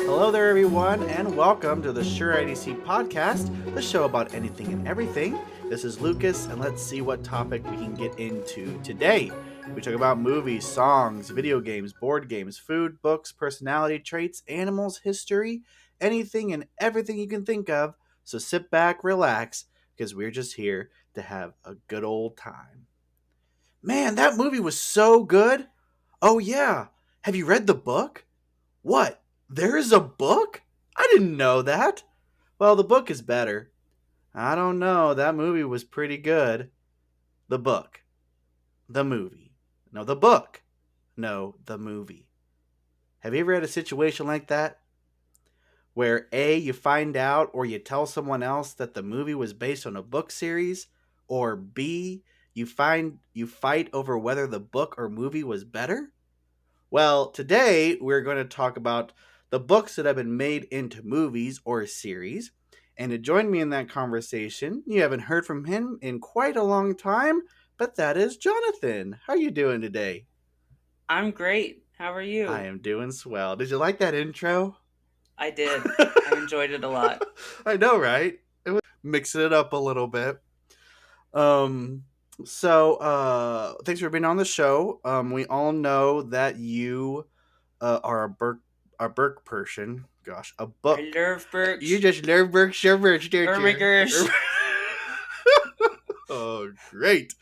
Hello there, everyone, and welcome to the Sure IDC podcast, the show about anything and everything. This is Lucas, and let's see what topic we can get into today. We talk about movies, songs, video games, board games, food, books, personality traits, animals, history, anything and everything you can think of. So sit back, relax, because we're just here to have a good old time. Man, that movie was so good. Oh, yeah. Have you read the book? What? There is a book? I didn't know that. Well, the book is better. I don't know. That movie was pretty good. The book. The movie. No, the book. No, the movie. Have you ever had a situation like that? Where A, you find out or you tell someone else that the movie was based on a book series, or B, you fight over whether the book or movie was better? Well, today we're going to talk about the books that have been made into movies or series. And to join me in that conversation, you haven't heard from him in quite a long time, but that is Jonathan. How are you doing today? I'm great. How are I you? am doing swell. Did you like that intro? I did. I enjoyed it a lot. I know, right? Mixing it up a little bit. Um thanks for being on the show. We all know that you are a Burke person. Gosh, a I book. love You Birch. just love Berkshire Birch, don't you? Burgers. Oh, great.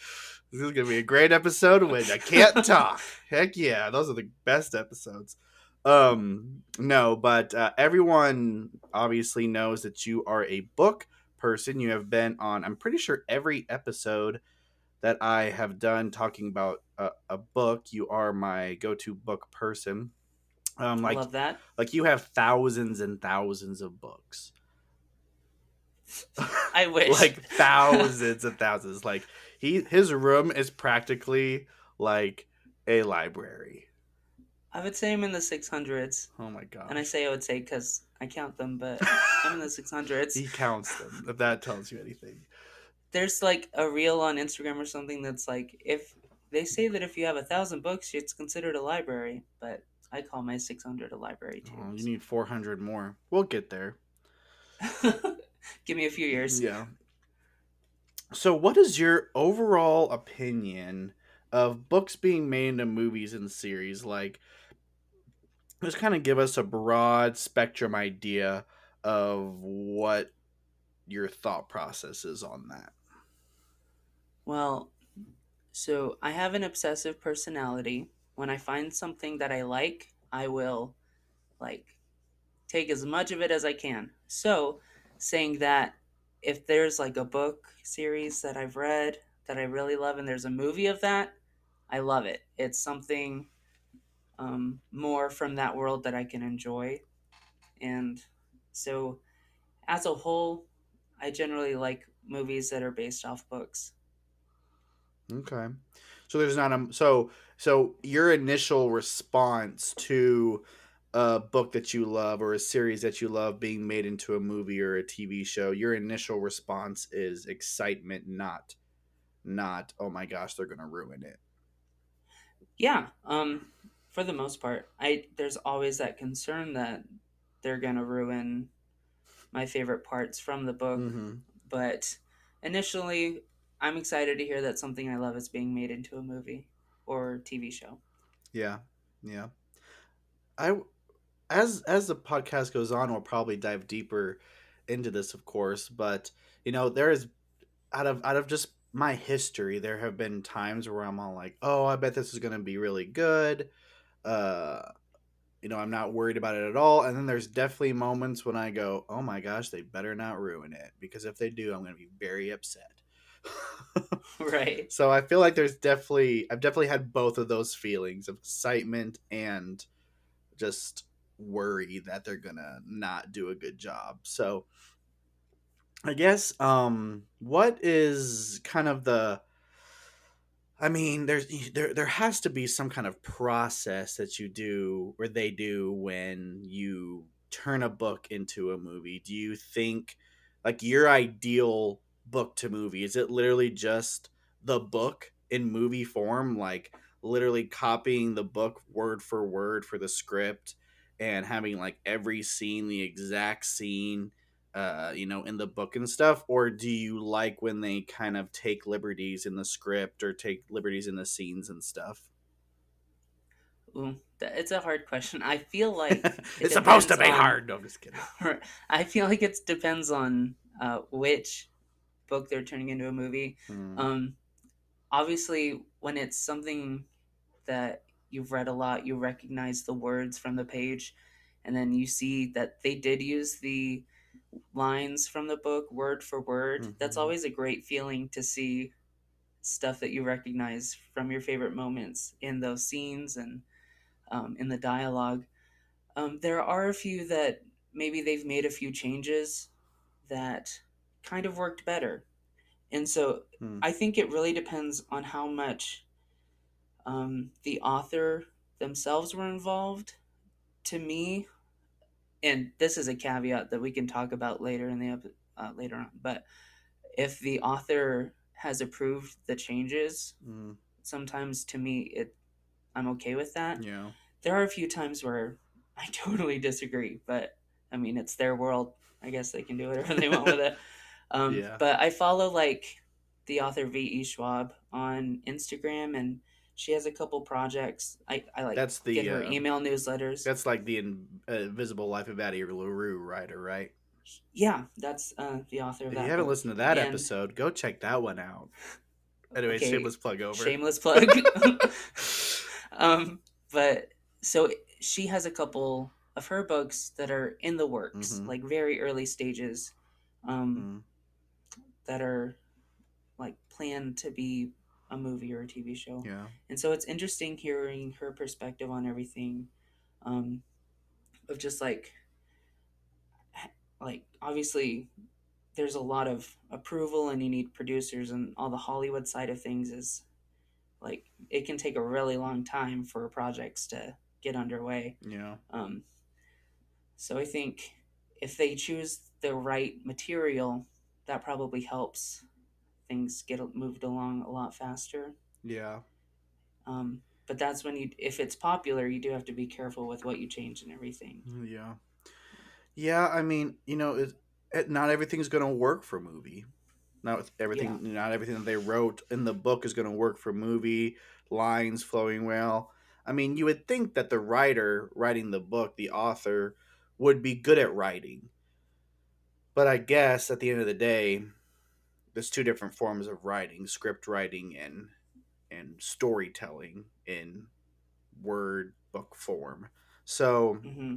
This is going to be a great episode when I can't talk. Heck yeah, those are the best episodes. No, but everyone obviously knows that you are a book person. You have been on, I'm pretty sure, every episode that I have done talking about a book. You are my go-to book person. Um, I like, love that. like you have thousands and thousands of books, I wish. like thousands and thousands. Like his room is practically like a library. I would say I'm in the 600s. Oh my And I gosh. say I would say because I count them, but I'm in the 600s. He counts them. If that tells you anything. There's like a reel on Instagram or something that's like, if they say that if you have 1,000 books, it's considered a library, but I call my 600 a library too. Oh, you So need 400 more. We'll get there. give me a few years. Yeah. So, what is your overall opinion of books being made into movies and series? Like, just kind of give us a broad spectrum idea of what your thought process is on that. Well, so I have an obsessive personality. When I find something that I like, I will like take as much of it as I can. So, saying that if there's like a book series that I've read that I really love and there's a movie of that, I love it. It's something more from that world that I can enjoy. And so, as a whole, I generally like movies that are based off books. Okay. So there's not a so your initial response to a book that you love or a series that you love being made into a movie or a TV show, your initial response is excitement, not oh my gosh, they're gonna ruin it. Yeah, for the most part, I there's always that concern that they're gonna ruin my favorite parts from the book, Mm-hmm. but initially, I'm excited to hear that something I love is being made into a movie or TV show. Yeah, yeah. I as the podcast goes on, we'll probably dive deeper into this, of course. But there is out of just my history, there have been times where I'm all like, "Oh, I bet this is going to be really good." Uh, I'm not worried about it at all. And then there's definitely moments when I go, "Oh my gosh, they better not ruin it," because if they do, I'm going to be very upset. Right. So I feel like I've definitely had both of those feelings of excitement and just worry that they're gonna not do a good job. So I guess what is kind of the I mean, there has to be some kind of process that you do or they do when you turn a book into a movie. Do you think like your ideal book to movie? Is it literally just the book in movie form, like literally copying the book word for the script and having like every scene the exact scene, in the book and stuff? Or do you like when they kind of take liberties in the script or take liberties in the scenes and stuff? Ooh, it's a hard question. I feel like it It's supposed to depends be on. hard. No, I'm just kidding. I feel like it depends on which book they're turning into a movie. Hmm. Um, Obviously, when it's something that you've read a lot, you recognize the words from the page, and then you see that they did use the lines from the book word for word. That's Hmm. always a great feeling to see stuff that you recognize from your favorite moments in those scenes and in the dialogue. There are a few that maybe they've made a few changes that kind of worked better. And so Hmm. I think it really depends on how much the author themselves were involved. To me, and this is a caveat that we can talk about later in the later on, but if the author has approved the changes, Hmm. sometimes to me I'm okay with that. Yeah. There are a few times where I totally disagree, but I mean, it's their world. I guess they can do whatever they want with it. Yeah. But I follow like the author V.E. Schwab on Instagram, and she has a couple projects. I like That's get the her email newsletters. that's like the Invisible Life of Addie LaRue writer, right? Yeah, that's the author of If you that haven't book. listened to that And episode, go check that one out. Anyway, okay, shameless plug over. shameless plug. um, but so she has a couple of her books that are in the works, Mm-hmm. like very early stages, um, Mm. that are like planned to be a movie or a TV show. Yeah. And so it's interesting hearing her perspective on everything, um, of just like obviously there's a lot of approval and you need producers and all the Hollywood side of things is like it can take a really long time for projects to get underway. Yeah. Um, so I think if they choose the right material, that probably helps things get moved along a lot faster. Yeah. But that's when if it's popular, you do have to be careful with what you change and everything. Yeah. Yeah. I mean, not everything's gonna work for movie. Yeah. Not everything that they wrote in the book is gonna work for movie. Lines flowing well. I mean, you would think that the writer writing the book, the author, would be good at writing. But I guess at the end of the day, there's two different forms of writing: script writing and storytelling in word book form. So Mm-hmm.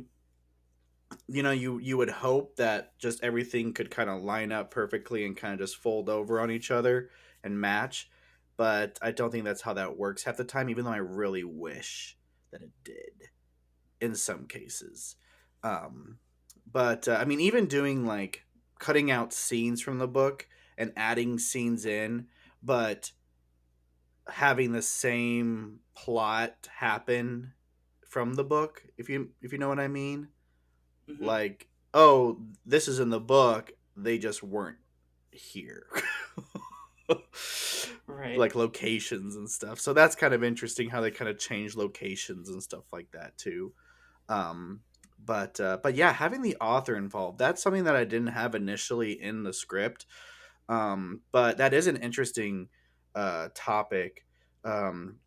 you would hope that just everything could kind of line up perfectly and kind of just fold over on each other and match, but I don't think that's how that works half the time, even though I really wish that it did in some cases. um but I mean, even doing like cutting out scenes from the book and adding scenes in, but having the same plot happen from the book, if you know what I mean. Mm-hmm. Like, oh, this is in the book, they just weren't here. Right. Like locations and stuff. So that's kind of interesting how they kind of change locations and stuff like that too. Um but yeah, having the author involved, that's something that I didn't have initially in the script. But that is an interesting topic. Um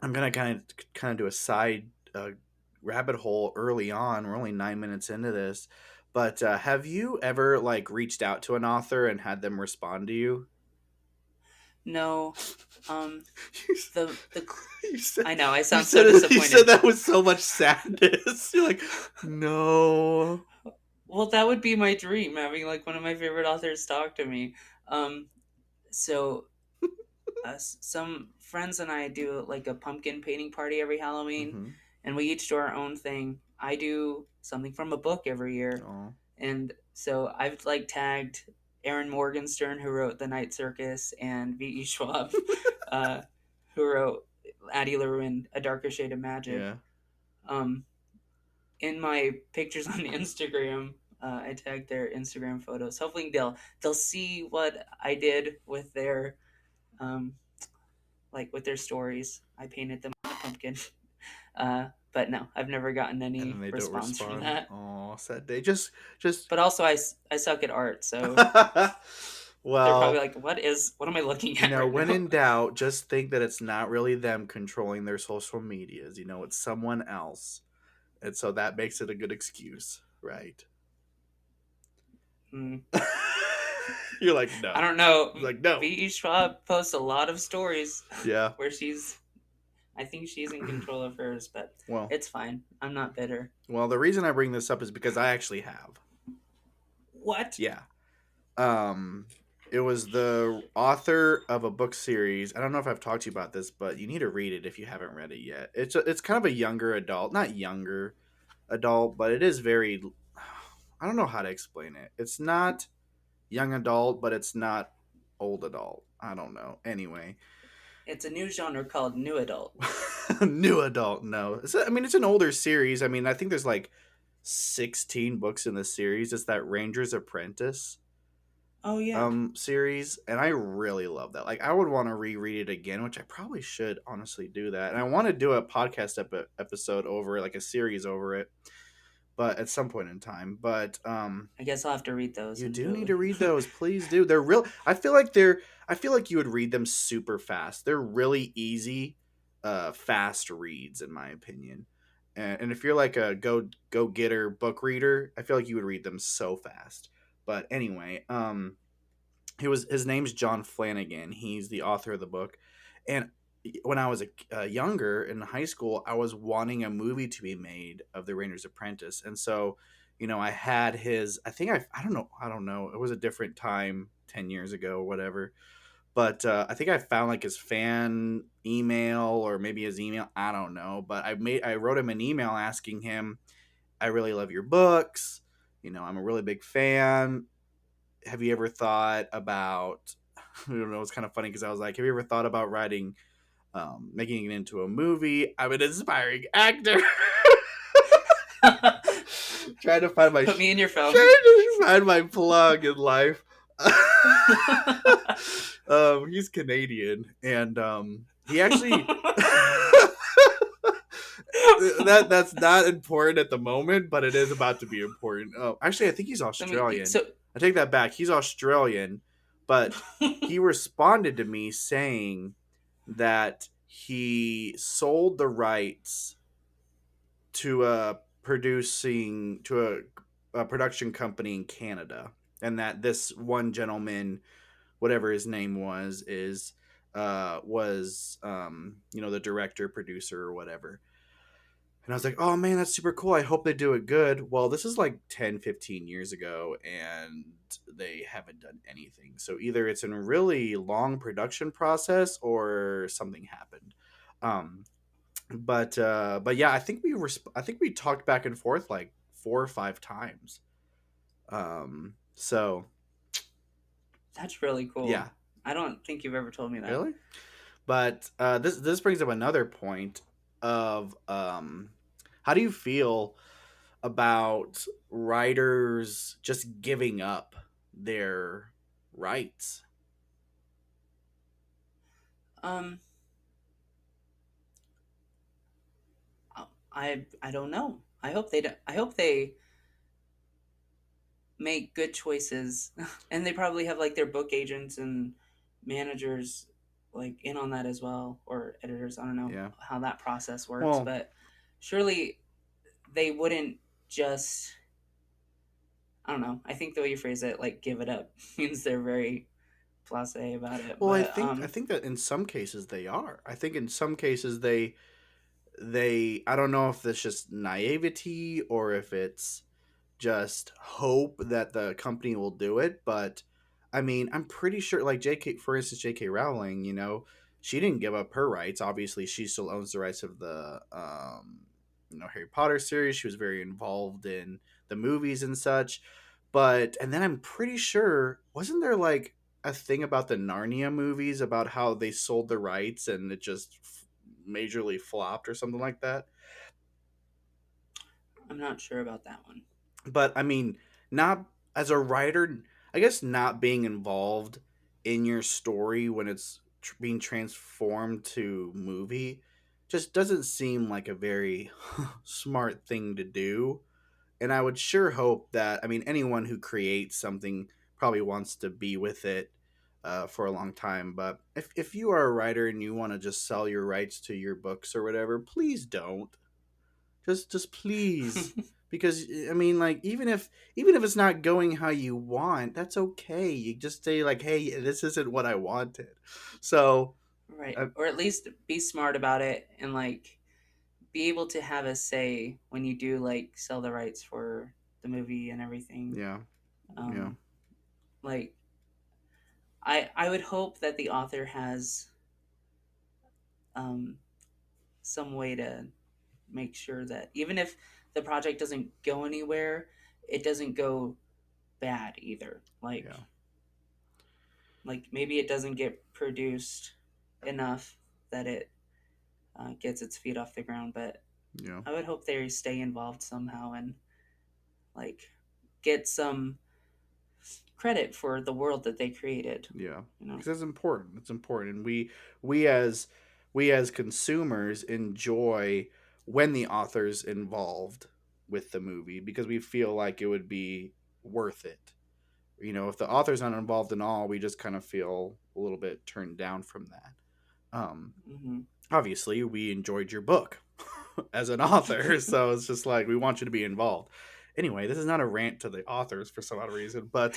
I'm gonna kind of do a side rabbit hole early on. We're only 9 minutes into this, but have you ever like reached out to an author and had them respond to you? No. Um. you, The you said I know I you sound so said you said disappointed. that with so much sadness. You're like, no. Well, that would be my dream, having like one of my favorite authors talk to me. Um. So some friends and I do like a pumpkin painting party every Halloween, Mm-hmm. and we each do our own thing. I do something from a book every year, Oh. and so I've like tagged Aaron Morgenstern, who wrote The Night Circus, and V.E. Schwab, uh, who wrote Addie LaRue and A Darker Shade of Magic. Yeah. Um, in my pictures on Instagram, I tag their Instagram photos. Hopefully they'll see what I did with their um, like with their stories. I painted them a pumpkin. But no, I've never gotten And then any they don't response from respond. that. Oh, sad day. Just. But also, I suck at art, so they're probably Well, like, what am I looking at right when now? in doubt, just think that it's not really them controlling their social medias. It's someone else. And so that makes it a good excuse, right? Hmm. You're like, I no. don't know. Like, no. V.E. Schwab posts a lot of stories Yeah. where I think she's in control of hers, but Well, it's fine. I'm not bitter. the reason I bring this up is because I actually have. What? Yeah. Um, it was the author of a book series. I don't know if I've talked to you about this, but you need to read it if you haven't read it yet. It's kind of a younger adult, not younger adult, but it is very. I don't know how to explain it. It's not young adult, but it's not old adult. I don't know. Anyway, It's a new genre called new adult. new adult. No, it's an older series. I mean, I think there's like 16 books in the series. It's that Ranger's Apprentice Oh yeah. series, and I really love that. Like, I would want to reread it again, which I probably should honestly do that. And I want to do a podcast episode over it, like a series over it, but at some point in time. But I guess I'll have to read those you and do need do to read it. those. Please do. They're real. I feel like you would read them super fast. They're really easy, fast reads, in my opinion. And if you're like a go getter book reader, I feel like you would read them so fast. But anyway, his name's John Flanagan. He's the author of the book, and when I was younger in high school, I was wanting a movie to be made of the Ranger's Apprentice, and so I had his. I don't know. It was a different time, 10 years ago, or whatever. But I think I found like his fan email or maybe his email. I don't know. But I wrote him an email asking him, I really love your books. I'm a really big fan. Have you ever thought about I don't know, it's kind of funny because I was like, have you ever thought about writing making it into a movie? I'm an aspiring actor. trying to find my Put me in your trying film. to find my plug in life. He's Canadian, and he actually that's not important at the moment, but it is about to be important. Oh, actually, I think he's Let me. Australian. So. I take that back. He's Australian, but he responded to me saying that he sold the rights to a production company in Canada, and that this one gentleman, whatever his name was the director, producer, or whatever. And I was like, oh man, that's super cool. I hope they do it good. Well, this is like 10, 15 years ago, and they haven't done anything. So either it's in a really long production process or something happened. Um, but yeah, I think we talked back and forth like 4 or 5 times. So That's really yeah, cool. I don't think you've ever told me that. really. But this brings up another point of how do you feel about writers just giving up their rights? Um, I don't know. I hope they don't. I hope they make good choices, and they probably have like their book agents and managers like in on that as well, or editors. I don't know Yeah. how that process works, Well, but surely they wouldn't just. I don't know. I think the way you phrase it, like give it up, means they're very blasé about it. I But think that in some cases they are. I think in some cases they I don't know if it's just naivety or if it's just hope that the company will do it. But I mean, I'm pretty sure, like for instance, J.K. Rowling, she didn't give up her rights. Obviously, she still owns the rights of the Harry Potter series. She was very involved in the movies and such. But and then I'm pretty sure, wasn't there like a thing about the Narnia movies about how they sold the rights and it just majorly flopped or something like that? I'm not sure about that one. But I mean, not as a writer, I guess not being involved in your story when it's being transformed to movie just doesn't seem like a very smart thing to do. And I would sure hope that, I mean, anyone who creates something probably wants to be with it for a long time. But if you are a writer and you want to just sell your rights to your books or whatever, please don't. Just please, because I mean, like, even if it's not going how you want, that's okay. You just say like, hey, this isn't what I wanted. So Right. uh, Or at least be smart about it and like be able to have a say when you do like sell the rights for the movie and everything. yeah, yeah, Um, like I would hope that the author has um, some way to make sure that even if the project doesn't go anywhere, it doesn't go bad either. yeah, Like maybe it doesn't get produced enough that it gets its feet off the ground, but yeah, I would hope they stay involved somehow and like get some credit for the world that they created. yeah. You know. Because it's important. It's important, and we as we as consumers enjoy when the author's involved with the movie because we feel like it would be worth it. You know, if the author's not involved in all, we just kind of feel a little bit turned down from that. Um, Hmm. Obviously, we enjoyed your book as an author, so it's just like we want you to be involved. Anyway, this is not a rant to the authors for some odd reason, but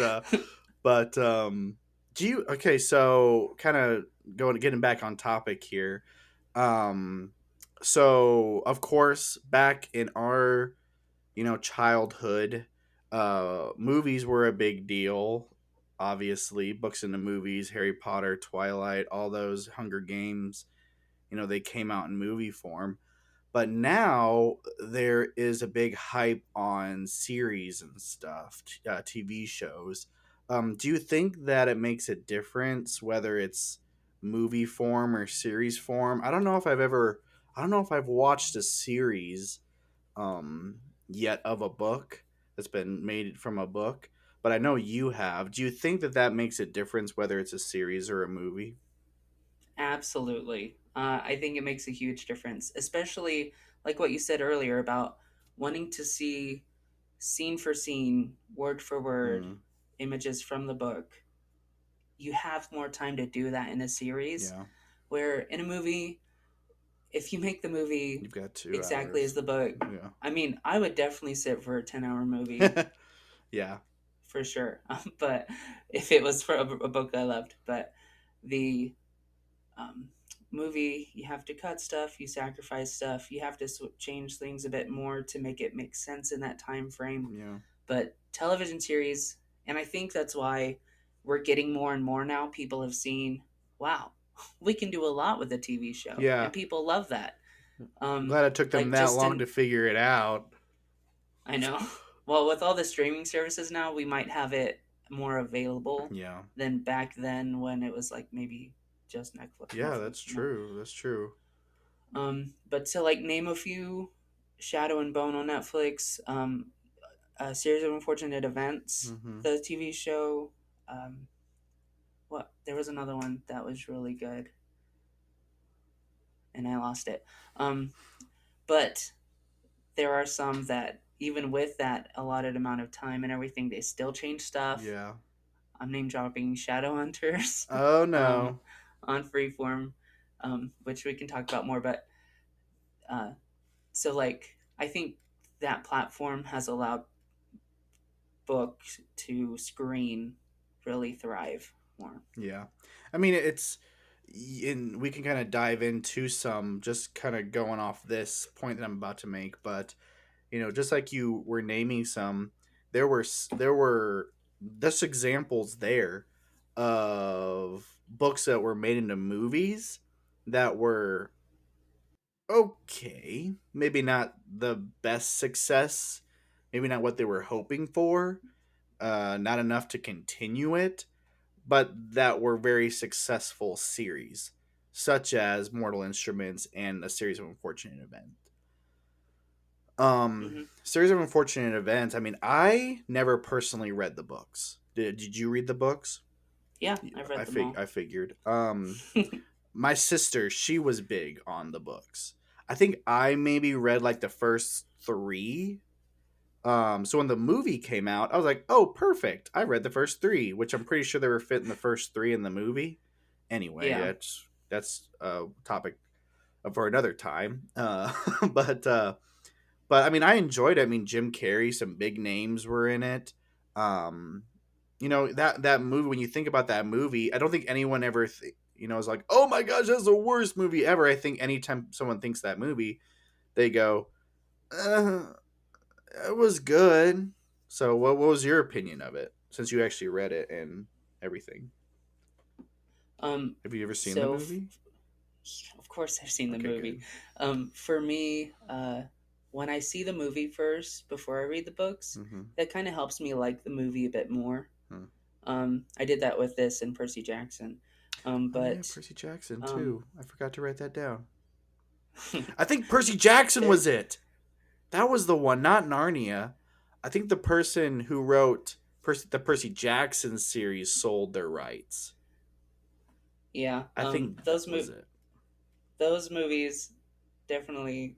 do you okay? So kind of going getting back on topic here. Um, so of course, back in our childhood, movies were a big deal. Obviously, books into movies, Harry Potter, Twilight, all those Hunger Games, they came out in movie form. But now there is a big hype on series and stuff, TV shows. Do you think that it makes a difference whether it's movie form or series form? I don't know if I've watched a series um, yet of a book that's been made from a book, but I know you have. Do you think that that makes a difference whether it's a series or a movie? Absolutely. I think it makes a huge difference, especially like what you said earlier about wanting to see scene for scene, word for word, Mm, images from the book. You have more time to do that in a series, yeah, where in a movie, if you make the movie you've got two exactly as hours. the book, Yeah. I mean, I would definitely sit for a 10-hour movie Yeah, for sure. But if it was for a book I loved, but the um, movie, you have to cut stuff, you sacrifice stuff, you have to change things a bit more to make it make sense in that time frame. yeah, But television series, and I think that's why we're getting more and more now. People have seen, wow, we can do a lot with a TV show, yeah. and people love that. I'm glad it took them Like that just long in, to figure it out. I know. Well, with all the streaming services now, we might have it more available Yeah, than back then when it was like maybe just yeah, that's Netflix, you know. true. That's true. But to like name a few, Shadow and Bone on Netflix, a series of unfortunate events, Hmm. the TV show. Um, what there was another one that was really good, and I lost it. Um, but there are some that even with that allotted amount of time and everything, they still change stuff. Yeah. I'm name dropping Shadowhunters Oh um, no. on Freeform, which we can talk about more. But uh, so like I think that platform has allowed books to screen really thrive more. Yeah. I mean, and we can kind of dive into some just kind of going off this point that I'm about to make, but just like you were naming some, there were just examples there of books that were made into movies that were okay, maybe not the best success, maybe not what they were hoping for, not enough to continue it, but that were very successful series, such as Mortal Instruments and a series of unfortunate events. Hmm. Series of unfortunate events. I mean, I never personally read the books. Did you read the books? Yeah, I've read them all. I figured. My sister, she was big on the books. I think I maybe read like the first three. So when the movie came out, I was like, "Oh, perfect! I read the first three, which I'm pretty sure they were fitting the first three in the movie." Anyway, Yeah. that's a topic for another time. But but I mean, I enjoyed it. I mean, Jim Carrey, some big names were in it. Um, that movie. When you think about that movie, I don't think anyone ever, is like, "Oh my gosh, that's the worst movie ever." I think anytime someone thinks that movie, they go, uh, "It was good." So, what was your opinion of it? Since you actually read it and everything, Um. have you ever seen the So, movie? of course, I've seen the Okay, movie. good. For me, when I see the movie first before I read the books, Mm-hmm. that kind of helps me like the movie a bit more. Hmm. I did that with this and Percy Jackson. Oh yeah, But Percy Jackson um, too. I forgot to write that down. I think Percy Jackson there, was it. That was the one, not Narnia. I think the person who wrote the Percy Jackson series sold their rights. yeah, I think that was it. those movies definitely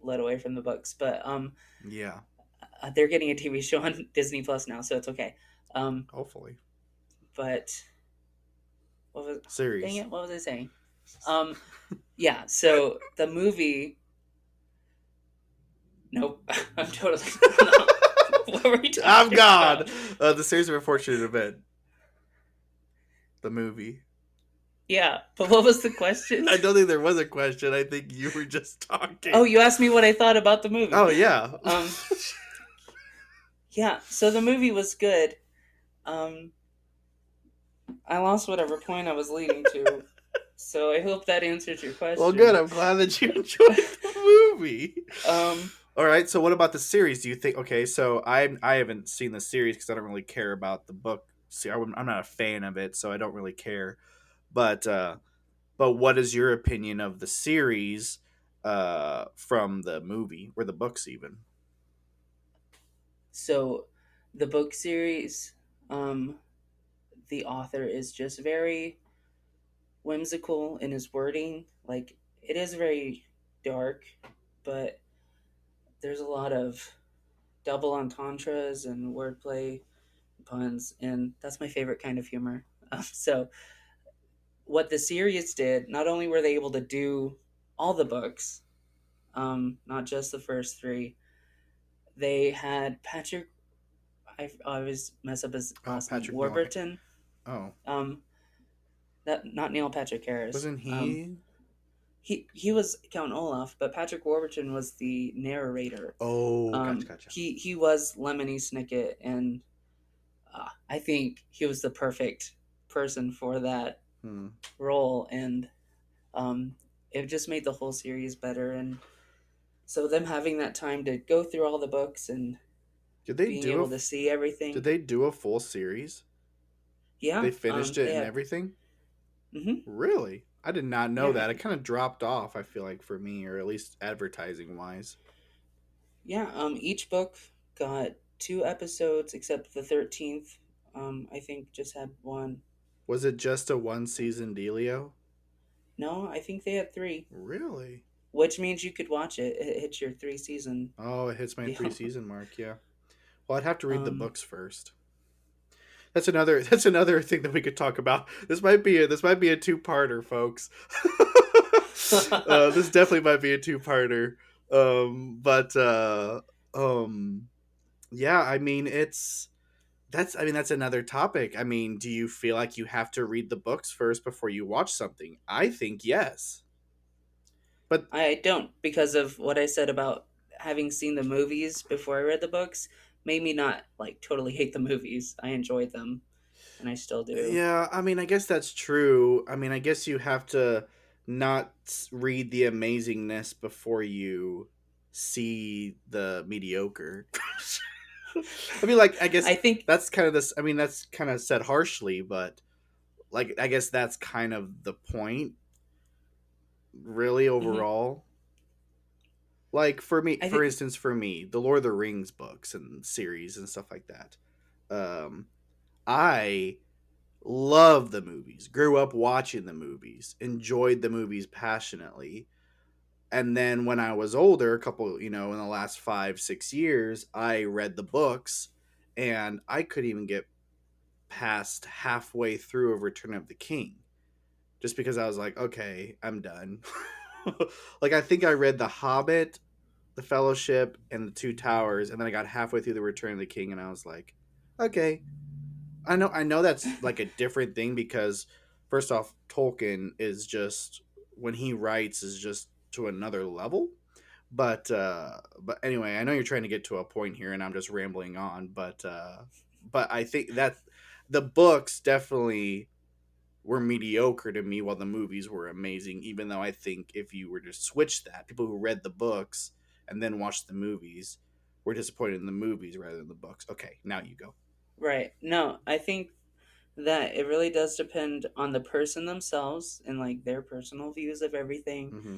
led away from the books. But Yeah, they're getting a TV show on Disney Plus now, so it's okay. Um, hopefully. but what was dang Series. it? What was I saying? Um, yeah. So the movie. Nope. I'm totally. No. What were we I'm talking gone. about? The series of unfortunate event. The movie. Yeah, but what was the question? I don't think there was a question. I think you were just Oh, talking. you asked me what I thought about the movie. Oh yeah. Um, yeah. So the movie was good. Um, I lost whatever point I was leading to. So I hope that answers your Well, good. question. I'm glad that you enjoyed the movie. um, All right. So, what about the series? Do you think? Okay, so I haven't seen the series because I don't really care about the book. See, I'm not a fan of it, so I don't really care. But what is your opinion of the series from the movie or the books even? so the book series, um, the author is just very whimsical in his wording. Like it is very dark, but there's a lot of double entendres and wordplay puns, and that's my favorite kind of humor. So what the series did, not only were they able to do all the books, not just the first three, they had Patrick. I always mess up his Oh, last name, Patrick Neal. Warburton. Oh, Um, that not Neil Patrick Harris. wasn't he? He was Count Olaf, but Patrick Warburton was the narrator. Oh, gotcha, gotcha. He was Lemony Snicket, and I think he was the perfect person for that Hmm. role, and um, it just made the whole series better. And so them having that time to go through all the books and Did they being do a? able to see Did everything, they do a full series? yeah, They finished it they and had. everything. Hmm. Really? I did not know Yeah, that. It kind of dropped off. I feel like for me, or at least advertising wise. yeah. Each book got 2 episodes, except the 13th. I think just had one. Was it just a one season dealio? No, I think they had three, Really? which means you could watch it. It hits your 3 season Oh, it hits my three deal. season mark. Yeah. Well, I'd have to read the um, books first. That's another thing that we could talk about. This might be a two parter, folks. This definitely might be a two parter. But um, yeah, I mean that's another topic. I mean, do you feel like you have to read the books first before you watch something? I think yes. But I don't, because of what I said about having seen the movies before I read the books, made me not like totally hate the movies. I enjoyed them, and I still do. yeah, I mean, I guess that's true. I mean, I guess you have to not read the amazingness before you see the mediocre. I mean, like, I guess I think. that's kind of this. I mean, that's kind of said harshly, but like, I guess that's kind of the point, really, Mhm. overall. Like for me, I for think instance, for me, the Lord of the Rings books and series and stuff like that. Um, I love the movies. Grew up watching the movies. Enjoyed the movies passionately. And then when I was older, a couple, in the last 5, 6 years, I read the books, and I couldn't even get past halfway through of Return of the King, just because I was like, okay, I'm done. Like I think I read The Hobbit, The Fellowship, and The Two Towers, and then I got halfway through the Return of the King, and I was like, okay, I know that's like a different thing because first off, Tolkien is just when he writes is just to another level. But anyway, I know you're trying to get to a point here, and I'm just rambling on. But I think that the books definitely were mediocre to me, while the movies were amazing. Even though I think if you were to switch that, people who read the books and then watched the movies were disappointed in the movies rather than the books. Okay, now you go. right. No, I think that it really does depend on the person themselves and like their personal views of everything. Mm-hmm.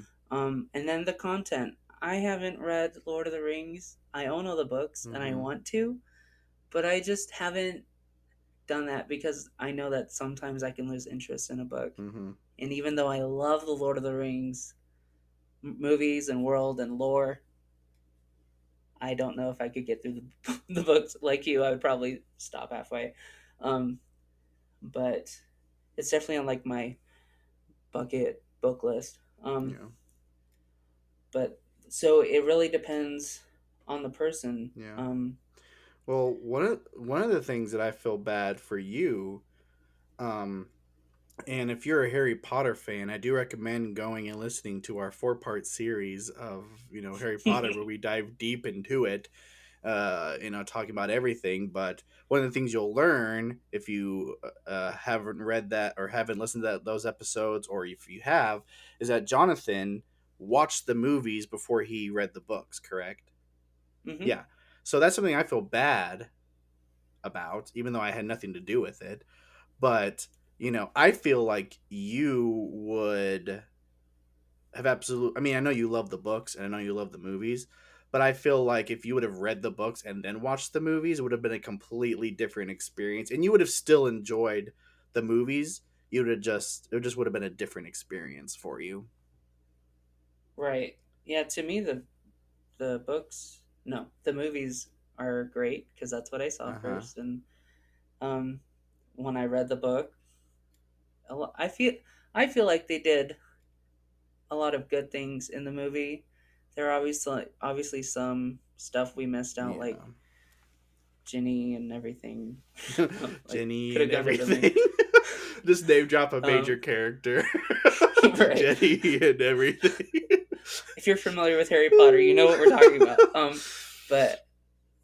And then the content. I haven't read Lord of the Rings. I own all the books and I Mm-hmm. want to, but I just haven't done that because I know that sometimes I can lose interest in a book. Mm-hmm. And even though I love the Lord of the Rings movies and world and lore, I don't know if I could get through the books like you. I would probably stop halfway. Um, but it's definitely on like my bucket book list. Yeah. But so it really depends on the person. Yeah. Well, one of the things that I feel bad for you, um, and if you're a Harry Potter fan, I do recommend going and listening to our 4-part series of Harry Potter, where we dive deep into it. Talking about everything. But one of the things you'll learn if you haven't read that or haven't listened to those episodes, or if you have, is that Jonathan watched the movies before he read the books. Correct? hmm Yeah. So that's something I feel bad about, even though I had nothing to do with it. But I feel like you would have absolute. I mean, I know you love the books and I know you love the movies, but I feel like if you would have read the books and then watched the movies, it would have been a completely different experience, and you would have still enjoyed the movies. You would have just it just would have been a different experience for you. Right. Yeah. To me, the books, no, the movies are great because that's what I saw Uh huh. first. And um, when I read the book, I feel like they did a lot of good things in the movie. There are obviously some stuff we missed out, like Yeah. Ginny and everything. Like Jenny could have and gone differently. everything. Just name drop a major um, character. right. Jenny and everything. If you're familiar with Harry Potter, you know what we're talking about. But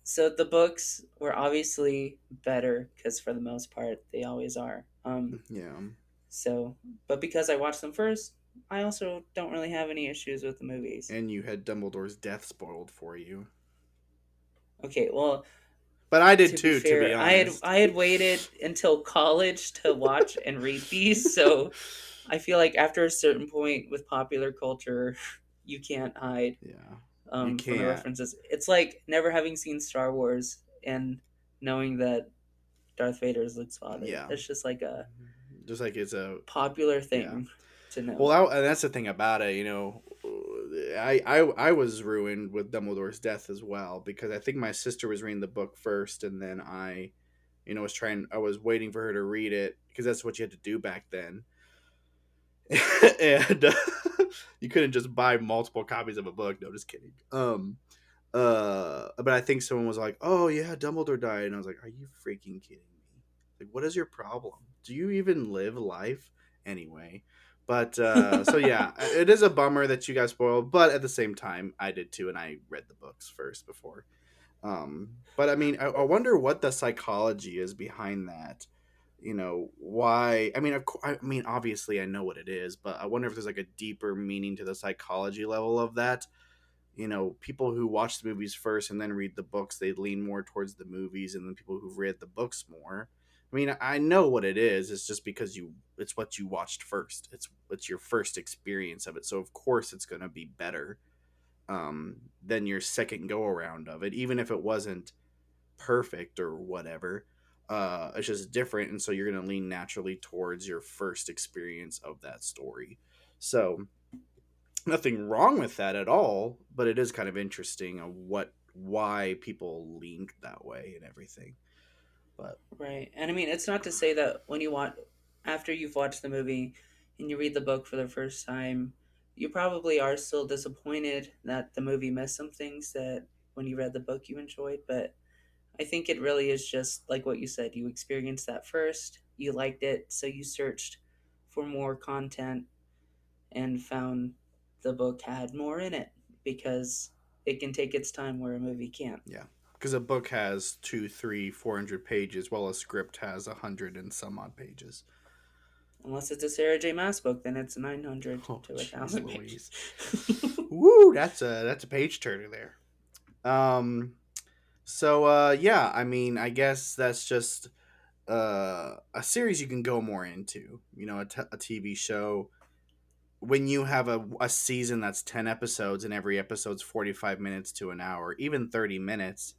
so the books were obviously better because for the most part they always are. Yeah. So, but because I watched them first, I also don't really have any issues with the movies. And you had Dumbledore's death spoiled for you. Okay, well, But I did to be too, to be fair, I had honest. I had waited until college to watch and read these, so I feel like after a certain point with popular culture, you can't hide Yeah. You from the can't. references. It's like never having seen Star Wars and knowing that Darth Vader is Luke's father. Yeah. That's just like a Just like it's a popular yeah. thing to Well, know. and that's the thing about it. I was ruined with Dumbledore's death as well, because I think my sister was reading the book first, and then I was waiting for her to read it because that's what you had to do back then. And you couldn't just buy multiple copies of a book. No, just kidding. But I think someone was like, "Oh yeah, Dumbledore died," and I was like, "Are you freaking kidding me? Like, what is your problem? Do you even live life anyway?" But so yeah, it is a bummer that you got spoiled. But at the same time, I did too, and I read the books first before. But I mean, I wonder what the psychology is behind that. Why? I mean, I mean, obviously, I know what it is, but I wonder if there's like a deeper meaning to the psychology level of that. People who watch the movies first and then read the books, they lean more towards the movies, and then people who've read the books more. I mean, I know what it is. It's just because it's what you watched first. It's your first experience of it, so of course it's gonna be better. than your second go around of it, even if it wasn't perfect or whatever. It's just different, and so you're going to lean naturally towards your first experience of that story. So nothing wrong with that at all, but it is kind of interesting of why people leaned that way and everything. But Right. And I mean, it's not to say that when you watch, after you've watched the movie and you read the book for the first time, you probably are still disappointed that the movie missed some things that when you read the book you enjoyed. But I think it really is just like what you said. You experienced that first, you liked it, so you searched for more content and found the book had more in it because it can take its time where a movie can't. yeah, because a book has two, three, 400 pages, while a script has 100 and some odd pages. Unless it's a Sarah J. Maas book, then it's 900 Oh, to a jeez, 1,000 pages. Louise. Woo, that's a page turner there. Um, yeah, I mean, I guess that's just a series you can go more into. A TV show. When you have a season that's 10 episodes and every episode's 45 minutes to an hour, even 30 minutes,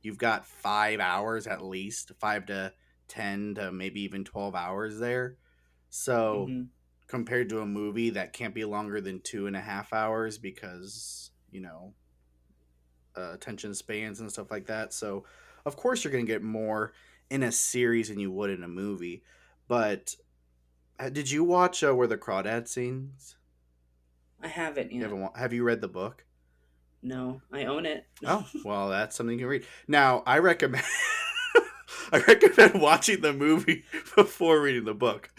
you've got 5 hours at least, 5 to 10 to maybe even 12 hours there. So Hmm. compared to a movie that can't be longer than 2.5 hours because, attention spans and stuff like that. So of course you're going to get more in a series than you would in a movie. But did you watch Where the Crawdads Sings? I haven't You yet. haven't, have you read the book? No, I own it. Oh, well, that's something you can read. Now, I recommend I recommend watching the movie before reading the book.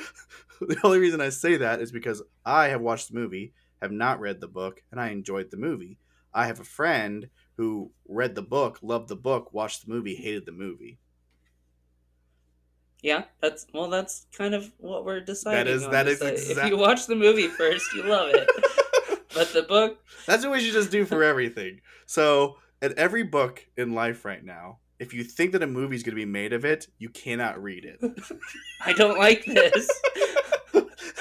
The only reason I say that is because I have watched the movie, have not read the book, and I enjoyed the movie. I have a friend who read the book, loved the book, watched the movie, hated the movie. Yeah, that's kind of what we're That deciding is on that is is that if you exact. watch the movie first, you love it. But the book, That's what we should just do for everything. So, in every book in life right now, if you think that a movie is going to be made of it, you cannot read it. I don't like this.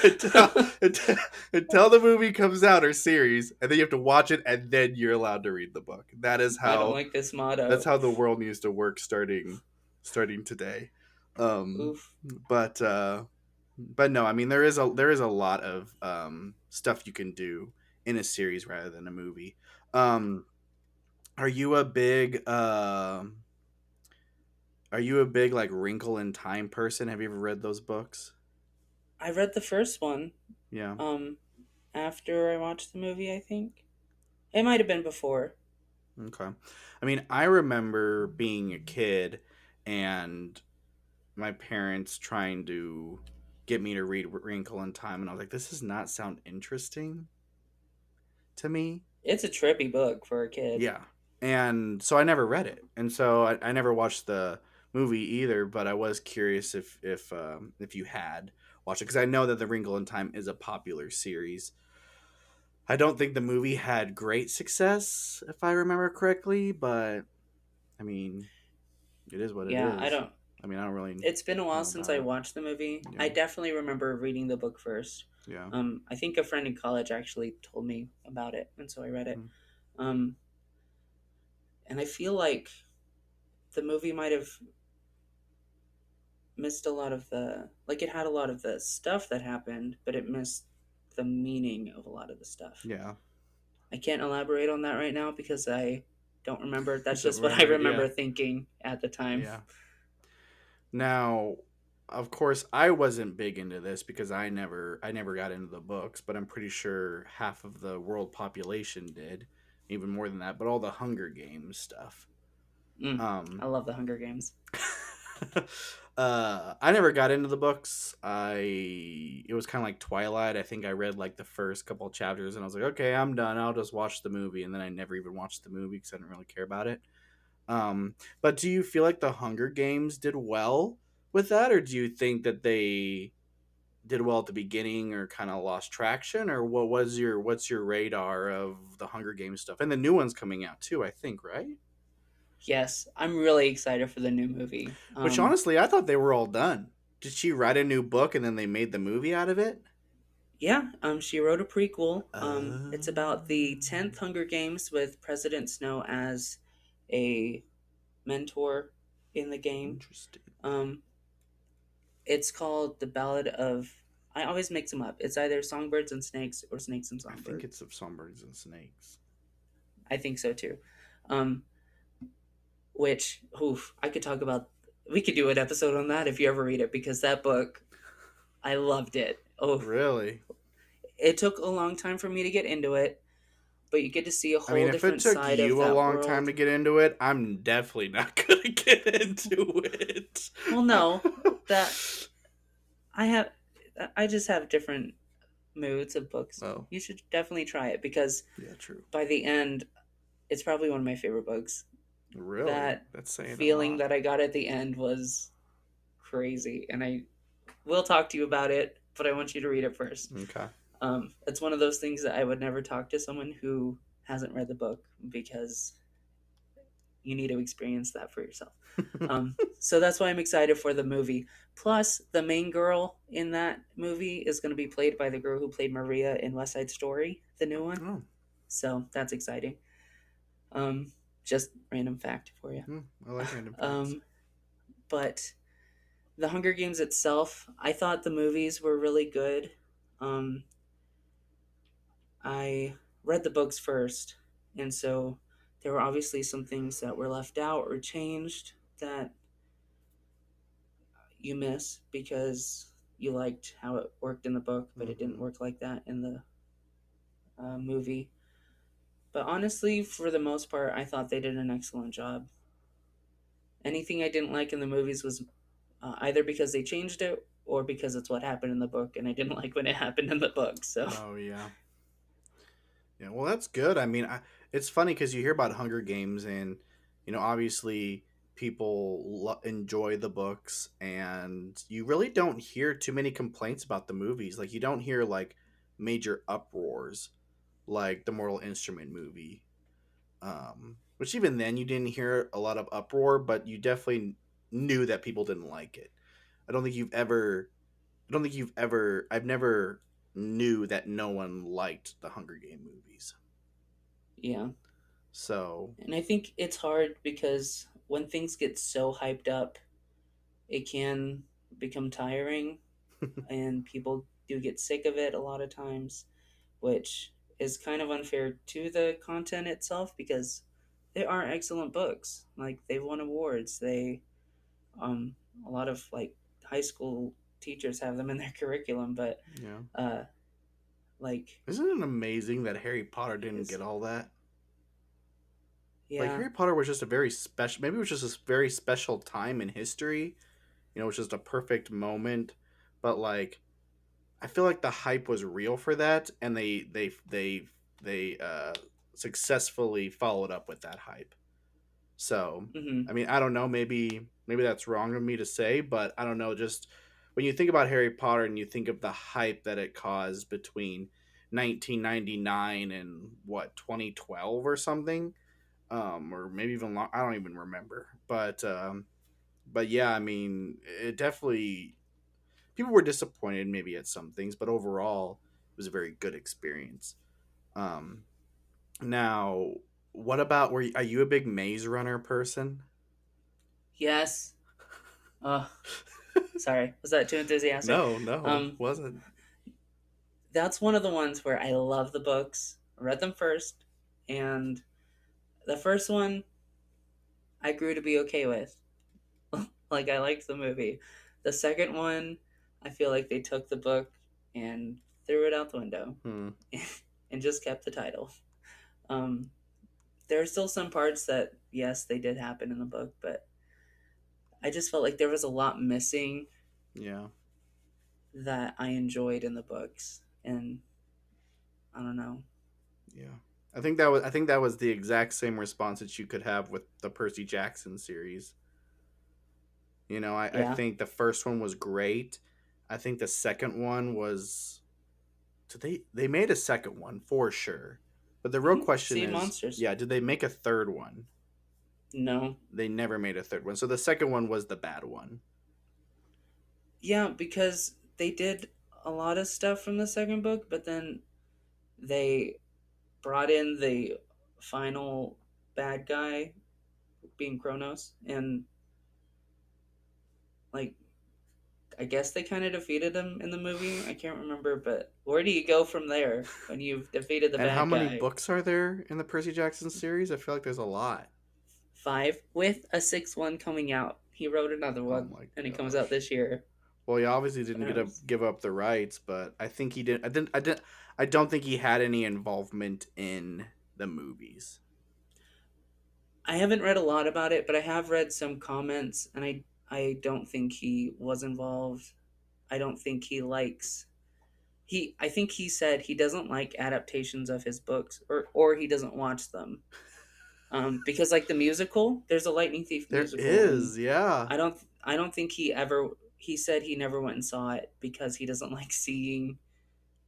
until, until, until the movie comes out or series, and then you have to watch it, and then you're allowed to read the book. I don't like this That's motto. how the world needs to work starting today. Um, Oof. but but no, I mean there is a lot of stuff you can do in a series rather than a movie. Um, are you a big like Wrinkle in Time person? Have you ever read those books? I read the first one Yeah. um after I watched the movie, I think. It might have been before. Okay. I mean, I remember being a kid and my parents trying to get me to read Wrinkle in Time, and I was like, this does not sound interesting to me. It's a trippy book for a kid. Yeah. And so I never read it. And so I never watched the movie either, but I was curious if you had watched it because I know that the Wrinkle in Time is a popular series. I don't think the movie had great success, if I remember correctly, but I mean, it is what it Yeah, I is. don't. I mean, I don't really It's been a while know since about I it. watched the movie. I Yeah, definitely remember reading the book first. yeah. I think a friend in college actually told me about it, and so I read it. Mm. Um, and I feel like the movie might have missed a lot of the like it had a lot of the stuff that happened, but it missed the meaning of a lot of the stuff. Yeah. I can't elaborate on that right now because I don't remember. You That's don't just what I remember it? Yeah, remember thinking at the time. yeah. Now, of course, I wasn't big into this because I never got into the books, but I'm pretty sure half of the world population did, even more than that. But all the Hunger Games stuff. I Um, love the Hunger Games. I never got into the books. It was kind of like Twilight. I think I read like the first couple chapters and I was like, okay, I'm done. I'll just watch the movie, and then I never even watched the movie because I didn't really care about it. But do you feel like the Hunger Games did well with that, or do you think that they did well at the beginning or kind of lost traction, or what's your radar of the Hunger Games stuff and the new one's coming out too? I think, right? Yes, I'm really excited for the new movie. Which honestly, I thought they were all done. Did she write a new book and then they made the movie out of it? Yeah, she wrote a prequel. It's about the Oh, 10th Hunger Games with President Snow as a mentor in the game. interesting. Um, it's called The Ballad of. I always mix them up. It's either Songbirds and Snakes or Snakes and I think Songbirds. it's of Songbirds and Snakes. I think so too. Um, which, oof, I could talk about. We could do an episode on that if you ever read it because that book, I loved it. Oh, Really? it took a long time for me to get into it, but you get to see a I mean, whole if it different took side of you a that long time world. to get into it, I'm definitely not gonna get into it. Well, no, that I have. I just have different moods of books. Oh, You should definitely try it because yeah, true. by the end, it's probably one of my favorite books. Really? That That's saying a feeling lot. that I got at the end was crazy, and I will talk to you about it, but I want you to read it first. Okay. It's one of those things that I would never talk to someone who hasn't read the book because you need to experience that for yourself. So that's why I'm excited for the movie. Plus, the main girl in that movie is going to be played by the girl who played Maria in West Side Story, the new one. Oh, So that's exciting. Um, just random fact for you. I like random facts. Um, but the Hunger Games itself, I thought the movies were really good. Um, I read the books first, and so there were obviously some things that were left out or changed that you miss because you liked how it worked in the book, but it didn't Hmm. work like that in the movie. But honestly, for the most part, I thought they did an excellent job. Anything I didn't like in the movies was either because they changed it or because it's what happened in the book, and I didn't like when it happened in the book. So, Oh yeah, yeah. Well, that's good. I mean, it's funny because you hear about Hunger Games, and obviously people enjoy the books, and you really don't hear too many complaints about the movies. Like you don't hear like major uproars like the Mortal Instrument movie. Which even then you didn't hear a lot of uproar, but you definitely knew that people didn't like it. I don't think you've ever I don't think you've ever I've never knew that no one liked the Hunger Game movies. yeah. So, And I think it's hard because when things get so hyped up, it can become tiring, and people do get sick of it a lot of times, which is kind of unfair to the content itself because they are excellent books. Like they've won awards. They um a lot of like high school teachers have them in their curriculum, but yeah. uh like Isn't it amazing that Harry Potter it didn't is. get all that? Like Yeah. Harry Potter was just a very special maybe it was just a very special time in history. It was just a perfect moment, but like I feel like the hype was real for that, and they successfully followed up with that hype. So, Mhm. I mean, I don't know. Maybe that's wrong of me to say, but I don't know. Just when you think about Harry Potter and you think of the hype that it caused between 1999 and what 2012 or something, or maybe even long. I don't even remember. But yeah, I mean, it definitely people were disappointed maybe at some things, but overall, it was a very good experience. Um, now, what about are you a big Maze Runner person? Yes. Oh, sorry. Was that too enthusiastic? No, no, Um wasn't. that's one of the ones where I love the books. I read them first, and the first one I grew to be okay with. Like I liked the movie. The second one, I feel like they took the book and threw it out the window Hmm, and just kept the title. Um, there are still some parts that yes, they did happen in the book, but I just felt like there was a lot missing yeah, that I enjoyed in the books, and I don't know. yeah. I think that was the exact same response that you could have with the Percy Jackson series. I Yeah. think the first one was great. I think the second one was did they made a second one for sure. But the real question Sea is, monsters. yeah, did they make a third one? No. They never made a third one. So the second one was the bad one. Yeah, because they did. a lot of stuff from the second book, but then they brought in the final bad guy being Kronos, and like I guess they kind of defeated him in the movie. I can't remember, but where do you go from there when you've defeated the And how bad many guy? books are there in the Percy Jackson series? I feel like there's a lot. Five, with a sixth one coming out. He wrote another Oh one, my and it comes out gosh. this year. Well, he obviously So didn't who get up knows? give up the rights, but I think he did. I don't think he had any involvement in the movies. I haven't read a lot about it, but I have read some comments, and I don't think he was involved. I don't think he likes he. I think he said he doesn't like adaptations of his books, or he doesn't watch them. Because like the musical, there's a Lightning Thief There musical, and is, yeah. I don't think he ever. He said he never went and saw it because he doesn't like seeing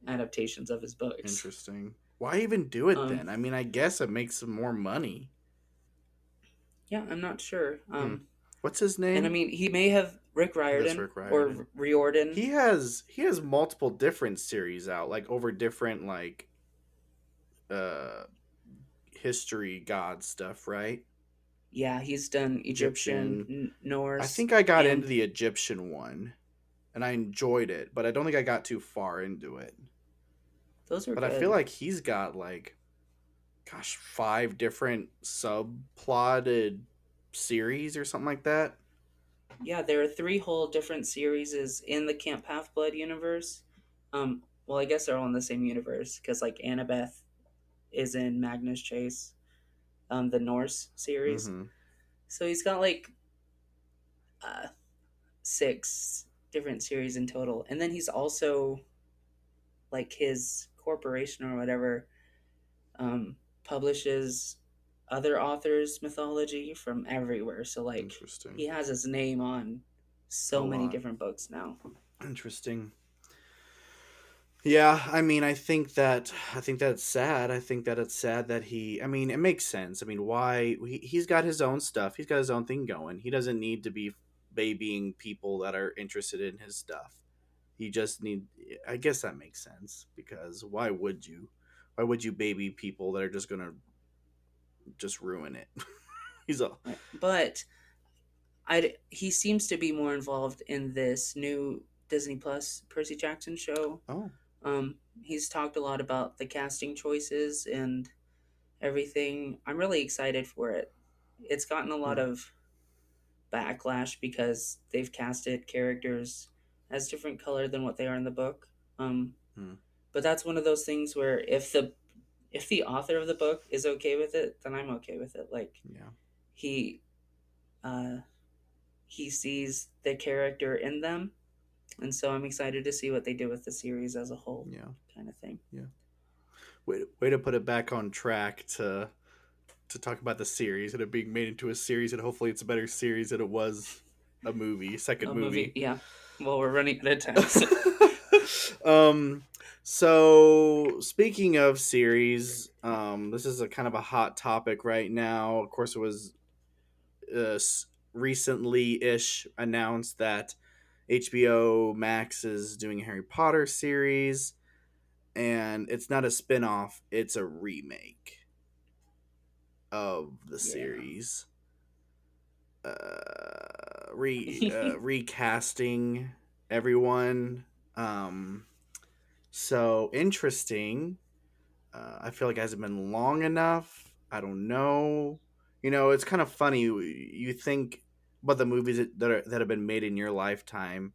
adaptations of his books. Interesting. Why even do it Um, then? I mean, I guess it makes some more money. yeah, I'm not sure. Hmm. What's his And I name? mean, he may have Rick That's Riordan Rick Riordan. or Riordan. He has multiple different series out, like over different like uh history god stuff, right? Yeah, he's done Egyptian, Egyptian. I Norse, think I got into and the Egyptian one and I enjoyed it, but I don't think I got too far into it. those are But I feel good. like he's got like, gosh, five different subplotted series or something like that. Yeah, there are three whole different series in the Camp Half Blood universe. Well, I guess they're all in the same universe because like Annabeth is in Magnus Chase, the Norse series. Mm-hmm. So he's got like uh, six different series in total, and then he's also like his corporation or whatever publishes other authors' mythology from everywhere. So like Interesting. he has his name on A so many lot. different books now. Interesting. Yeah, I mean, I think that's sad. I think that it's sad that I mean, it makes sense. I mean, why he's got his own stuff. He's got his own thing going. He doesn't need to be babying people that are interested in his stuff. He just need I guess that makes sense because why would you? Why would you baby people that are just going to just ruin it? He's a Right. But he seems to be more involved in this new Disney Plus Percy Jackson show. Oh, He's talked a lot about the casting choices and everything. I'm really excited for it. It's gotten a lot hmm, of backlash because they've casted characters as different color than what they are in the book. Um, hmm, but that's one of those things where if the author of the book is okay with it, then I'm okay with it. Like yeah, he uh, he sees the character in them, and so I'm excited to see what they do with the series as a whole, yeah, kind of thing. yeah. Way to put it back on track to talk about the series and it being made into a series, and hopefully it's a better series than it was a movie, second A movie, movie. yeah. Well, we're running out of time, so um, so speaking of series, this is a kind of a hot topic right now. Of course, it was uh, recently ish announced that HBO Max is doing a Harry Potter series, and it's not a spin-off, it's a remake of the yeah. series. Recasting everyone. Um, so interesting. I feel like it hasn't been long enough. I don't know. You know, it's kind of funny. You think about the movies that have been made in your lifetime,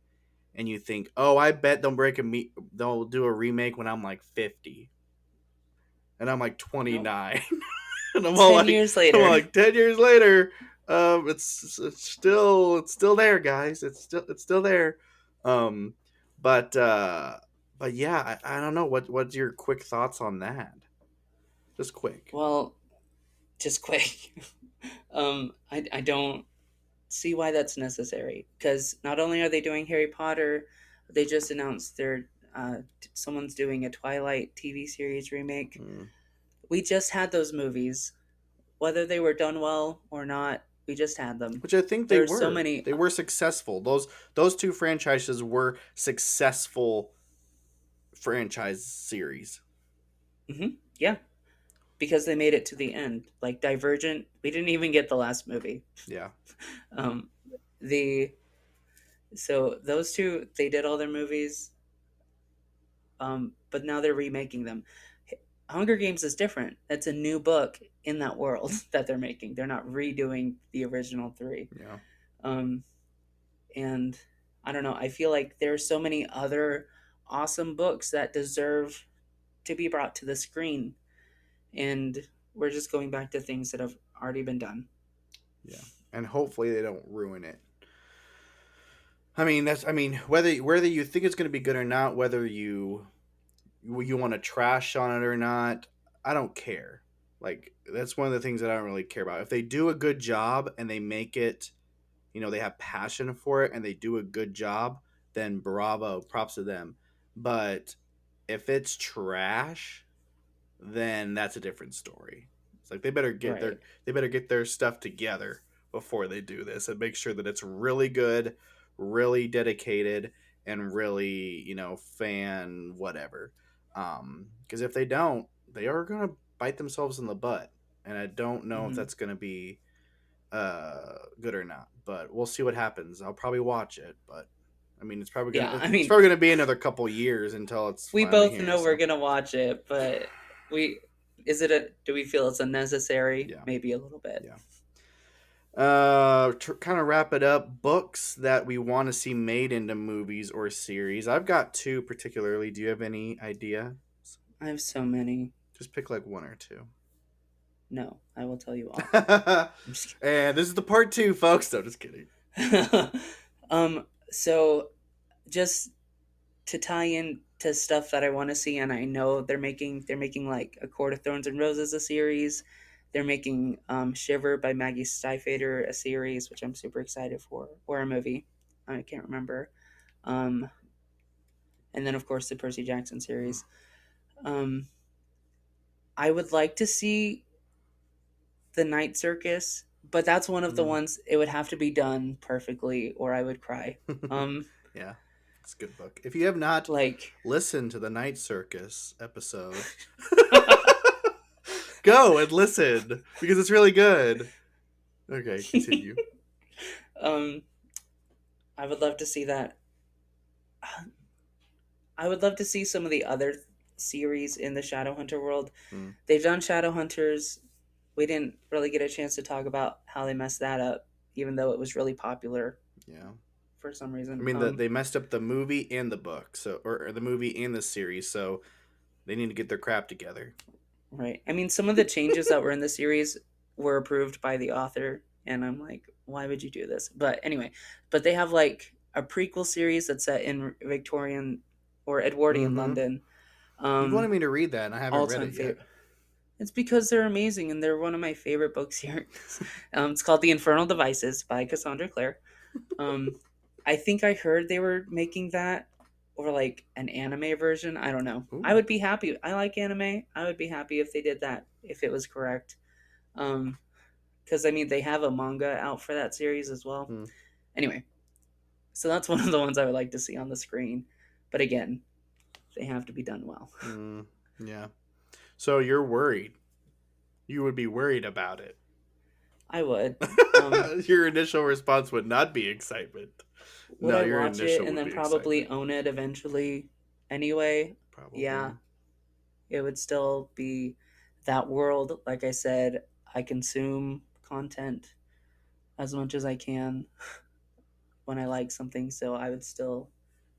and you think, oh, I bet they'll do a remake when I'm like 50, and I'm like Nope. 29. And 10 years I'm all later. like 10 years later, it's still there, guys. It's still there. Um, but yeah, I don't know what's your quick thoughts on that? Just quick. Well, just quick. I don't see why that's necessary because not only are they doing Harry Potter, they just announced someone's doing a Twilight TV series remake. Mm. We just had those movies, whether they were done well or not. We just had them. Which I think they There are so were. many. They were successful. Those two franchises were successful franchise series. Yeah, because they made it to the end. Like Divergent, we didn't even get the last movie. Yeah. Um, the so those two, they did all their movies, but now they're remaking them. Hunger Games is different. It's a new book in that world that they're making. They're not redoing the original three. Yeah. Um, and I don't know. I feel like there are so many other awesome books that deserve to be brought to the screen, and we're just going back to things that have already been done. Yeah. And hopefully they don't ruin it. I mean whether you think it's going to be good or not, whether you want to trash on it or not, I don't care. Like that's one of the things that I don't really care about. If they do a good job and they make it, they have passion for it and they do a good job, then bravo, props to them. But if it's trash, then that's a different story. It's like Right. they better get their stuff together before they do this and make sure that it's really good, really dedicated, and really fan whatever. Because if they don't, they are gonna bite themselves in the butt, and I don't know if Hmm. that's gonna be good or not. But we'll see what happens. I'll probably watch it, but I mean, Yeah, I it's mean, probably gonna be another couple years until it's we finally both here. know we're So gonna watch it, but we is it a do we feel it's unnecessary? yeah. Maybe a little bit. Yeah. To kind of wrap it up, books that we want to see made into movies or series. I've got two particularly. Do you have any idea? I have so many. Just pick like one or two. No, I will tell you all. And I'm just this is the part two, folks. No, just kidding. kidding. So just to tie in to stuff that I want to see, and I know they're making like A Court of Thorns and Roses a series. They're making Shiver by Maggie Stiefvater a series, which I'm super excited for, or a movie. I can't remember. Um, and then of course the Percy Jackson series. Um, I would like to see the Night Circus, but that's one of the Mm. ones it would have to be done perfectly, or I would cry. Um, Yeah, it's a good book. If you have not like listened to the Night Circus episode, go and listen because it's really good. Okay, continue. um, I would love to see that. I would love to see some of the other series in the Shadowhunter world. Mm, They've done Shadowhunters. We didn't really get a chance to talk about how they messed that up, even though it was really popular yeah. for some I reason. mean, they messed up the movie and the book, so or the movie and the series, so they need to get their crap together. Right. I mean, some of the changes that were in the series were approved by the author, and I'm like, why would you do this? But anyway, but they have like a prequel series that's set in Victorian or Edwardian Mm-hmm. London. You've wanted me to read that, and I haven't All read time it yet. favorite. It's because they're amazing and they're one of my favorite book series. It's called The Infernal Devices by Cassandra Clare. Um, I think I heard they were making that or like an anime version. I don't know. I Ooh. would be happy. I like anime. I would be happy if they did that, if it was correct. Um, because I mean, they have a manga out for that series as well. Hmm. Anyway, so that's one of the ones I would like to see on the screen. But again, they have to be done well. Mm, yeah. So you're worried. You would be worried about it. I would. Um, Your initial response would not be excitement. would No, I your watch it initial and would then be probably excitement. own it eventually anyway? Yeah, Probably. it would still be that world. Like I said, I consume content as much as I can when I like something, so I would still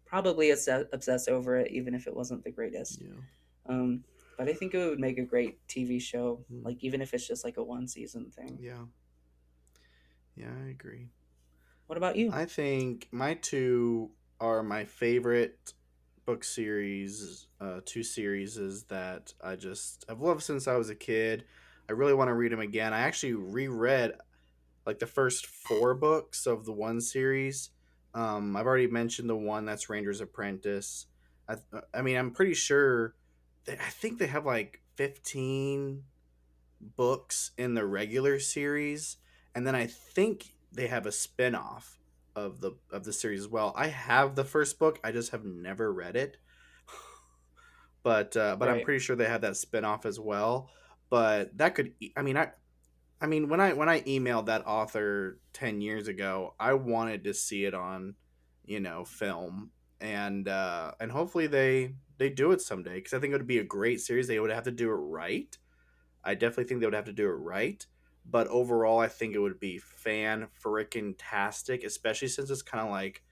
probably obsess over it, even if it wasn't the greatest. Yeah. Um, but I think it would make a great TV show, Mm, like even if it's just like a one season thing. yeah. Yeah, I agree. What about you? I think my two are my favorite book series, two series is that I've loved since I was a kid. I really want to read them again. I actually reread like the first four books of the one series. I've already mentioned the one that's Ranger's Apprentice. I mean, I'm pretty sure I think they have like 15 books in the regular series, and then I think they have a spin-off of the series as well. I have the first book, I just have never read it. but I'm Right. pretty sure they have that spinoff as well. But that could, I mean, when I emailed that author 10 years ago, I wanted to see it on, film, and hopefully they do it someday because I think it would be a great series. They would have to do it right. I definitely think they would have to do it right. But overall, I think it would be fan freaking tastic, especially since it's kind of like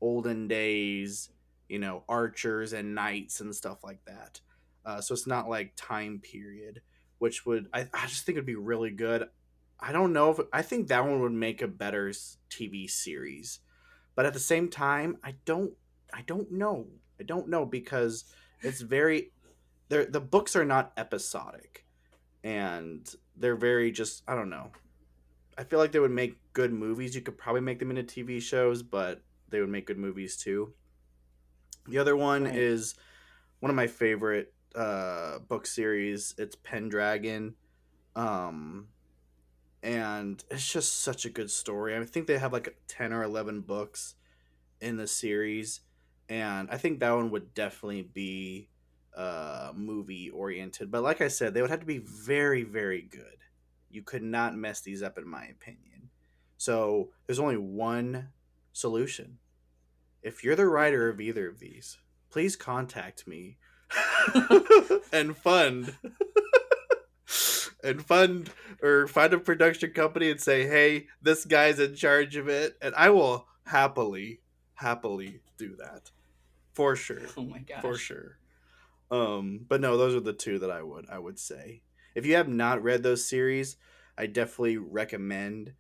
olden days, archers and knights and stuff like that. So it's not like time period, which I just think it'd be really good. I don't know if I think that one would make a better TV series, but at the same time, I don't know. I don't know because it's very the books are not episodic and they're very just I don't know. I feel like they would make good movies. You could probably make them into TV shows, but they would make good movies too. The other one Right. is one of my favorite book series. It's Pendragon. Um, and it's just such a good story. I think they have like 10 or 11 books in the series. And I think that one would definitely be movie oriented. But like I said, they would have to be very, very good. You could not mess these up, in my opinion. So there's only one solution. If you're the writer of either of these, please contact me and fund or find a production company and say, "Hey, this guy's in charge of it," and I will happily do that for sure, Oh my for gosh. sure. But no, those are the two that I would say. If you have not read those series, I definitely recommend.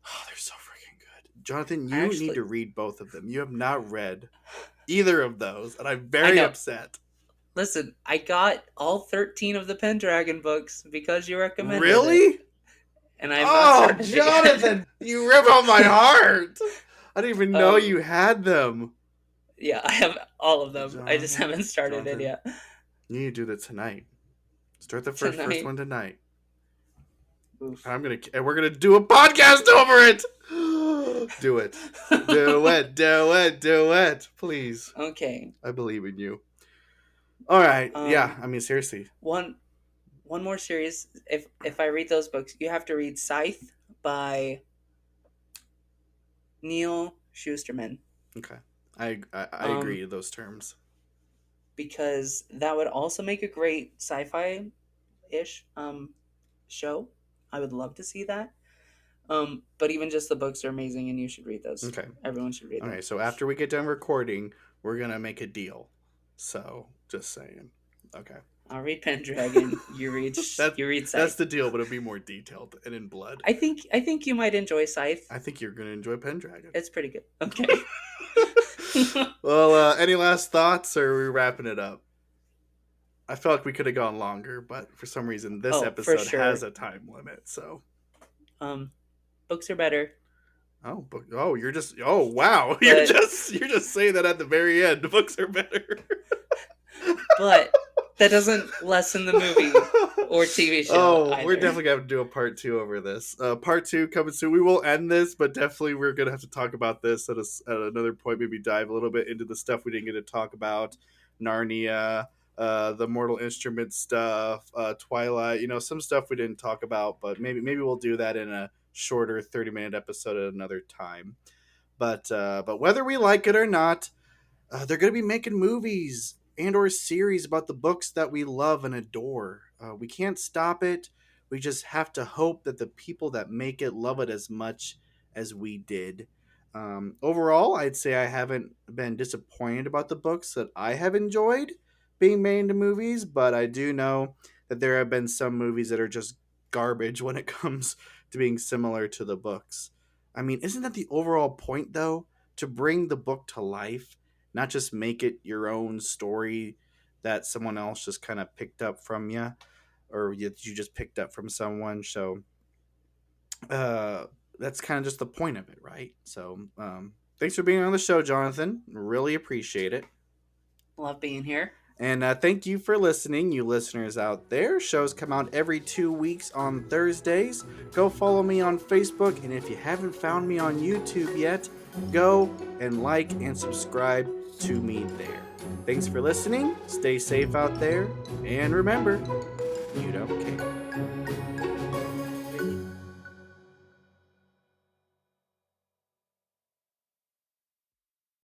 Oh, they're so freaking good, Jonathan. I You need actually to read both of them. You have not read either of those, and I'm I very know. upset. Listen, I got all 13 of the Pendragon books because you recommended it, Really? and I have not Oh, started it yet. Jonathan, you rip on my heart. I didn't even know um you had them. yeah, I have all of them. I just Jonathan, haven't started it Jonathan, yet. you need to do that tonight. Start the first Tonight. one tonight. Oof. And we're gonna do a podcast over it. Do it. Do it. Do it. Do it. Please. Okay. I believe in you. All right. Yeah. Um I mean, seriously. one one more series. If I read those books, you have to read Scythe by Neil Schusterman. Okay. I agree Um to those terms. because that would also make a great sci-fi ish show. I would love to see that. But even just the books are amazing, and you should read those. Okay. Everyone should read them. Okay. So after we get done recording, we're gonna make a deal. So just saying. Okay. I'll read Pendragon. You read that you read that's Scythe. the deal, but it'll be more detailed and in blood. I think you might enjoy Scythe. I think you're gonna enjoy Pendragon. It's pretty good. Okay. Well, any last thoughts, or are we wrapping it up? I felt like we could have gone longer, but for some reason, this Oh, for episode has sure. a time limit. So, Um, books are better, you're just oh wow, but you're just saying that at the very end. The books are better. but that doesn't lessen the movie or TV show Oh, we're either. definitely gonna have to do a part two over this. Part two coming soon. We will end this, but definitely we're gonna have to talk about this at another point. Maybe dive a little bit into the stuff we didn't get to talk about, Narnia, the Mortal Instruments stuff, Twilight. Some stuff we didn't talk about, but maybe we'll do that in a shorter 30-minute episode at another time. But whether we like it or not, they're going to be making movies and or series about the books that we love and adore. We can't stop it. We just have to hope that the people that make it love it as much as we did. Overall, I'd say I haven't been disappointed about the books that I have enjoyed being made into movies, but I do know that there have been some movies that are just garbage when it comes to being similar to the books. I mean, isn't that the overall point, though? To bring the book to life, not just make it your own story that someone else just kind of picked up from you, or you just picked up from someone. So uh, that's kind of just the point of it, right? So thanks for being on the show, Jonathan. Really appreciate it. Love being here. And thank you for listening, you listeners out there. Shows come out every 2 weeks on Thursdays. Go follow me on Facebook, and if you haven't found me on YouTube yet, go and like and subscribe to me there. Thanks for listening. Stay safe out there, and remember, you don't care.